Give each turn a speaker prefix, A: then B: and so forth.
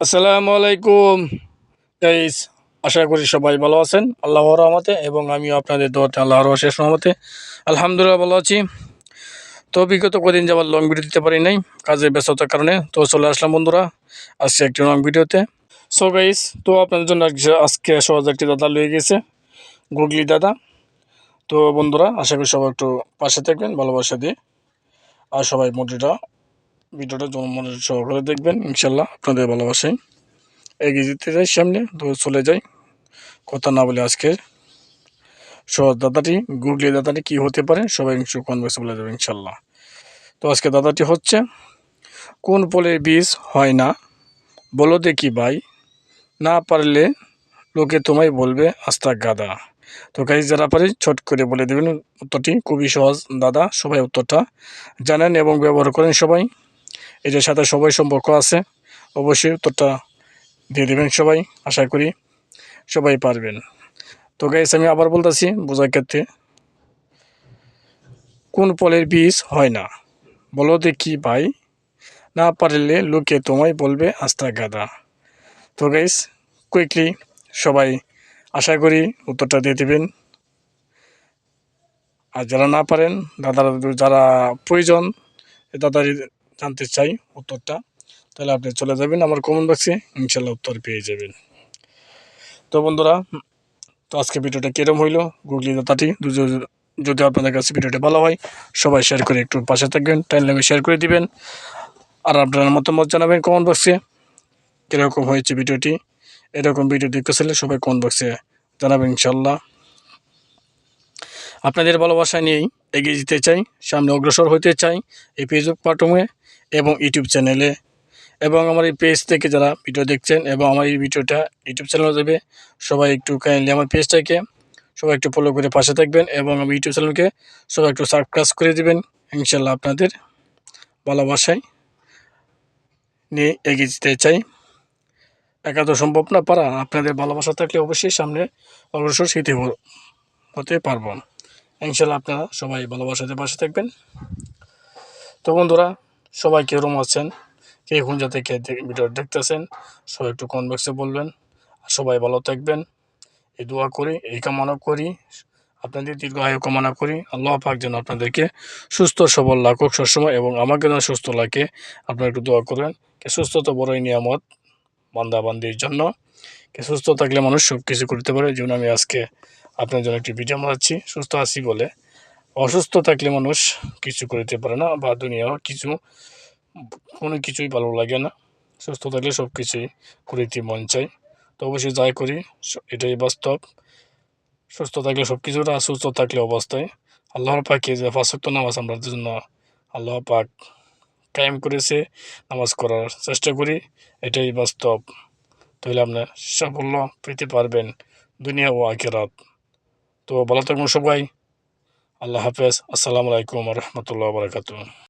A: আসসালামু আলাইকুম গাইস। আশা করি সবাই ভালো আছেন আল্লাহর রহমতে, এবং আমিও আপনাদের দোয়াতে আল্লাহর অশেষ রহমতে আলহামদুলিল্লাহ ভালো আছি। তো বিগত কদিন যাবার লং ভিডিও দিতে পারি নাই, কাজের ব্যস্ততার কারণে। তো চলে আসলাম বন্ধুরা আজকে একটি লং ভিডিওতে। সো গাইস, তো আপনাদের জন্য আজকে সহজ একটি দাদা লয়ে গেছে, গুগলি দাদা। তো বন্ধুরা আশা করি সবাই একটু পাশে থাকবেন ভালোবাসা দিয়ে, আর সবাই ভিডিওটা মনোযোগ সহকারে দেখবেন। ইনশাল্লাহ আপনাদের ভালোবাসায় এগিয়ে যেতে যাই সামনে। তো চলে যাই, কথা না বলে আজকে সহজ দাদাটি গুগলি দাদাটি কি হতে পারে সবাই একটু কনভার্সে বলে দেবে ইনশাল্লাহ। তো আজকে দাদাটি হচ্ছে, কোন ফলের বীজ হয় না বলো দেখি ভাই, না পারলে লোকে তোমায় বলবে আস্তা গাদা। তো গাইজ যারা পারে ছোট করে বলে দেবেন উত্তরটি, খুবই সহজ দাদা, সবাই উত্তরটা জানেন এবং ব্যবহার করেন সবাই। এটার সাথে সবাই সম্পর্ক আছে, অবশ্যই উত্তরটা দিয়ে দেবেন সবাই। আশা করি সবাই পারবেন। তো গাইজ আমি আবার বলতেছি বোঝার ক্ষেত্রে, কোন ফলের বীজ হয় না বলো দেখি ভাই, না পারলে লোকে তোমায় বলবে আস্তা গাদা। তো গাইজ কুইকলি সবাই আশা করি উত্তরটা দিয়ে দেবেন। আর যারা না পারেন, যারা প্রয়োজন দাদারি জানতে চাই উত্তরটা, তাহলে আপনি চলে যাবেন আমার কমেন্ট বক্সে, ইনশাল্লাহ উত্তর পেয়ে যাবেন। তো বন্ধুরা, তো আজকে ভিডিওটা কীরকম হইলো গুগলি দাদাটি, যদি আপনাদের কাছে ভিডিওটা ভালো হয় সবাই শেয়ার করে একটু পাশে থাকবেন, টাইম লাগে শেয়ার করে দিবেন। আর আপনার মতামত জানাবেন কমেন্ট বক্সে কীরকম হয়েছে ভিডিওটি। এরকম ভিডিও দেখতে চাইলে সবাই কমেন্ট বক্সে জানাবেন ইনশাল্লাহ। আপনাদের ভালোবাসা নিয়েই এগিয়ে যেতে চাই, সামনে অগ্রসর হতে চাই এই ফেসবুক প্ল্যাটফর্মে এবং ইউটিউব চ্যানেলে। এবং আমার এই পেজ থেকে যারা ভিডিও দেখছেন এবং আমার এই ভিডিওটা ইউটিউব চ্যানেলে যাবে, সবাই একটু কাইন্ডলি আমার পেজটাকে সবাই একটু ফলো করে পাশে থাকবেন, এবং আমি ইউটিউব চ্যানেলকে সবাই একটু সাবস্ক্রাইব করে দেবেন। ইনশাল্লাহ আপনাদের ভালোবাসায় নিয়ে এগিয়ে যেতে চাই। একা তো সম্ভব না পারা, আপনাদের ভালোবাসা থাকলে অবশ্যই সামনে অগ্রসর হতে পারবো। ইনশাল্লাহ আপনারা সবাই ভালোবাসাতে পাশে থাকবেন। তো বন্ধুরা, সবাই কীরকম আছেন, কে কোন জায়গা থেকে ভিডিও দেখতেছেন, সবাই একটু কমেন্ট বক্সে বলবেন। আর সবাই ভালো থাকবেন এই দোয়া করি, এই কামনা করি, আপনাদের দীর্ঘ আয়ু কামনা করি। আল্লাহ পাক যেন আপনাদেরকে সুস্থ সবল রাখুক সবসময়, এবং আমাকে যেন সুস্থ লাগে। আপনারা একটু দোয়া করবেন, সুস্থতা বড়ই নিয়ামত বান্দাবান্দির জন্য। সুস্থ থাকলে মানুষ সব কিছু করতে পারে। যেমন আমি আজকে আপনার জন্য একটি ভিডিও বানাচ্ছি সুস্থ আছি বলে। অসুস্থ থাকলে মানুষ কিছু করতে পারে না, বা দুনিয়া কোনো কিছুই ভালো লাগে না। সুস্থ থাকলে সব কিছুই করিতে মন চাই। তো অবশ্যই যাই করি এটাই বাস্তব। সুস্থ থাকলে সব কিছুটা, সুস্থ থাকলে অবস্থায় আল্লাহর পাকে যে 5 ওয়াক্ত নামাজ আমরা জন্য আল্লাহ পাক কায়েম করেছে, নামাজ করার চেষ্টা করি, এটাই বাস্তব। তাহলে আপনার সাফল্য পেতে পারবেন দুনিয়া ও আখিরাত। তো ভালো থাকবেন সবাই। আল্লাহ হাফেজ। আসসালামু আলাইকুম রহমতুল্লাহ বারাকাতুহ।